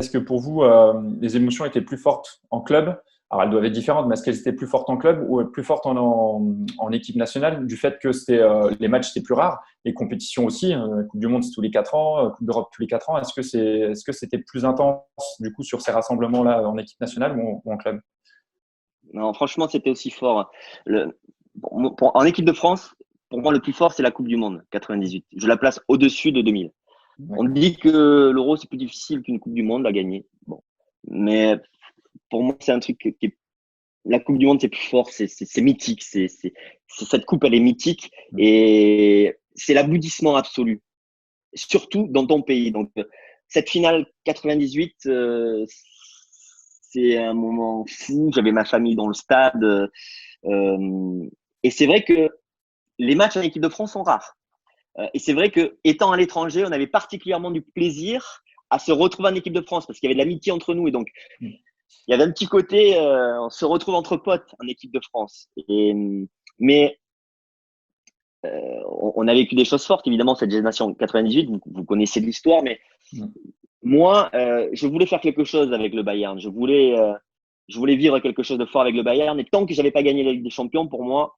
est-ce que pour vous, les émotions étaient plus fortes en club? Alors, elles doivent être différentes, mais est-ce qu'elles étaient plus fortes en club ou plus fortes en équipe nationale, du fait que les matchs étaient plus rares, les compétitions aussi, Coupe du Monde c'est tous les 4 ans, Coupe d'Europe tous les 4 ans. Est-ce que c'était plus intense du coup sur ces rassemblements-là en équipe nationale ou en club? Non, franchement, c'était aussi fort, hein. En équipe de France, pour moi, le plus fort, c'est la Coupe du Monde 98. Je la place au-dessus de 2000. On D'accord. dit que l'Euro, c'est plus difficile qu'une Coupe du Monde à gagner. Bon. Mais pour moi, c'est un truc qui est la Coupe du Monde, c'est plus fort, c'est mythique. Cette coupe, elle est mythique et c'est l'aboutissement absolu, surtout dans ton pays. Donc, cette finale 98, c'est un moment fou. J'avais ma famille dans le stade. Et c'est vrai que les matchs en équipe de France sont rares. Et c'est vrai que, étant à l'étranger, on avait particulièrement du plaisir à se retrouver en équipe de France parce qu'il y avait de l'amitié entre nous. Et donc, il y avait un petit côté, on se retrouve entre potes en équipe de France. Mais on a vécu des choses fortes, évidemment, cette génération 98, vous connaissez l'histoire, mais moi, je voulais faire quelque chose avec le Bayern. Je voulais vivre quelque chose de fort avec le Bayern. Et tant que j'avais pas gagné la Ligue des Champions, pour moi,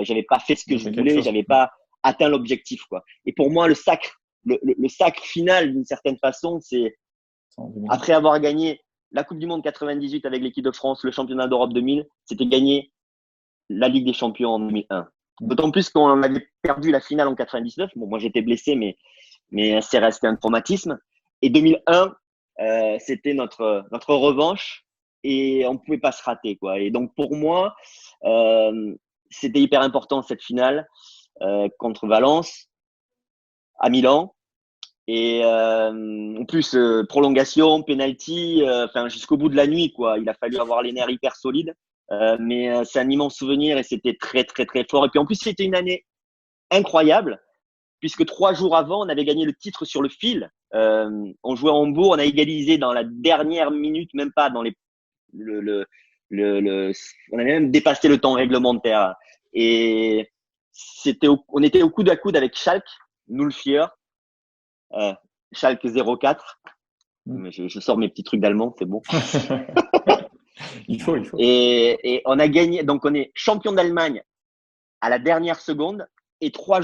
j'avais pas fait ce que J'ai je fait quelque voulais, chose. j'avais pas atteint l'objectif, quoi. Et pour moi, le sacre final, d'une certaine façon, c'est En 2000. après avoir gagné la Coupe du Monde 98 avec l'équipe de France, le championnat d'Europe 2000, c'était gagner la Ligue des Champions en 2001. D'autant plus qu'on avait perdu la finale en 99. Bon, moi, j'étais blessé, mais c'est resté un traumatisme. Et 2001, c'était notre revanche et on ne pouvait pas se rater, quoi. Et donc, pour moi, c'était hyper important cette finale contre Valence à Milan. Et en plus, prolongation, penalty, enfin jusqu'au bout de la nuit, quoi. Il a fallu avoir les nerfs hyper solides. Mais c'est un immense souvenir et c'était très, très, très fort. Et puis en plus, c'était une année incroyable puisque 3 jours avant, on avait gagné le titre sur le fil. On jouait à Hambourg, on a égalisé dans la dernière minute, même pas dans le, le, on avait même dépassé le temps réglementaire. Et on était au coude à coude avec Schalke, nous le fier, euh, Schalke 04. Je sors mes petits trucs d'allemand, c'est bon. Il faut. Et on a gagné, donc on est champion d'Allemagne à la dernière seconde. Et 3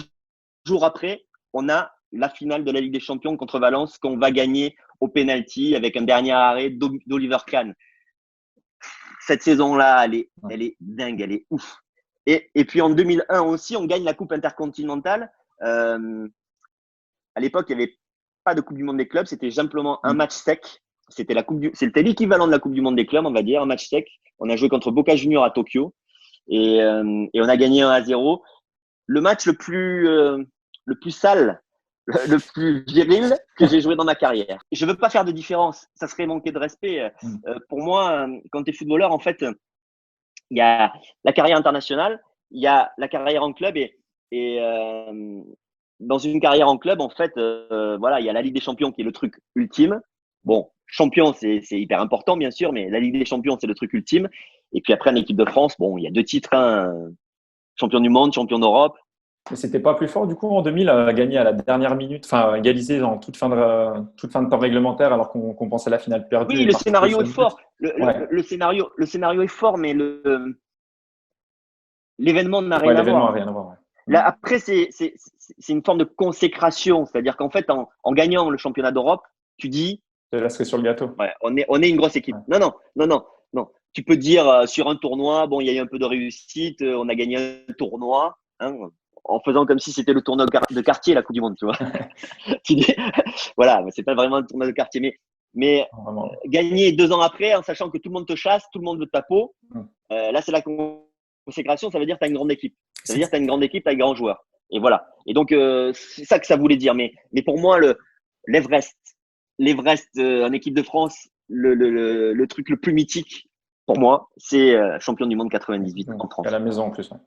jours après, on a la finale de la Ligue des Champions contre Valence qu'on va gagner au penalty avec un dernier arrêt d'Oliver Kahn. Cette saison-là, elle est dingue, elle est ouf. Et puis en 2001 aussi, on gagne la Coupe intercontinentale. À l'époque, il n'y avait pas de Coupe du Monde des clubs, c'était simplement un match sec. C'était l'équivalent de la Coupe du Monde des clubs, on va dire, un match sec. On a joué contre Boca Juniors à Tokyo et on a gagné 1-0. Le match le plus sale, le plus viril que j'ai joué dans ma carrière. Je veux pas faire de différence, ça serait manquer de respect. Pour moi, quand tu es footballeur, en fait, il y a la carrière internationale, il y a la carrière en club et dans une carrière en club, en fait, voilà, il y a la Ligue des Champions qui est le truc ultime. Bon, champion, c'est hyper important, bien sûr, mais la Ligue des Champions, c'est le truc ultime. Et puis après, en équipe de France, bon, il y a 2 titres, hein, champion du monde, champion d'Europe. Mais c'était pas plus fort du coup en 2000 à gagner à la dernière minute, enfin égaliser en toute fin de temps réglementaire alors qu'on pensait la finale perdue Oui, et le partir que scénario sur est une tête. fort. Ouais, Le scénario est fort, mais l'événement n'a ouais, rien à l'événement a voir. rien à voir. Ouais. Là, après, c'est une forme de consécration. C'est-à-dire qu'en fait, en gagnant le championnat d'Europe, tu dis, C'est la cerise sur le gâteau. ouais, on est une grosse équipe. Ouais. Non, non, non, non, non. Tu peux dire sur un tournoi, bon, il y a eu un peu de réussite, on a gagné un tournoi, hein, en faisant comme si c'était le tournoi de quartier, la Coupe du Monde, tu vois. Tu dis, voilà, c'est pas vraiment un tournoi de quartier, mais Vraiment. gagner 2 ans après, en sachant que tout le monde te chasse, tout le monde veut ta peau, Mm. là, c'est la consécration, ça veut dire que tu as une grande équipe. Ça veut dire que C'est- tu as une grande équipe, tu as des grands joueurs. Et voilà. Et donc, c'est ça que ça voulait dire. Mais pour moi, l'Everest, l'Everest en équipe de France, le truc le plus mythique, pour moi, c'est champion du monde 98 en À France. la maison en plus. Ouais.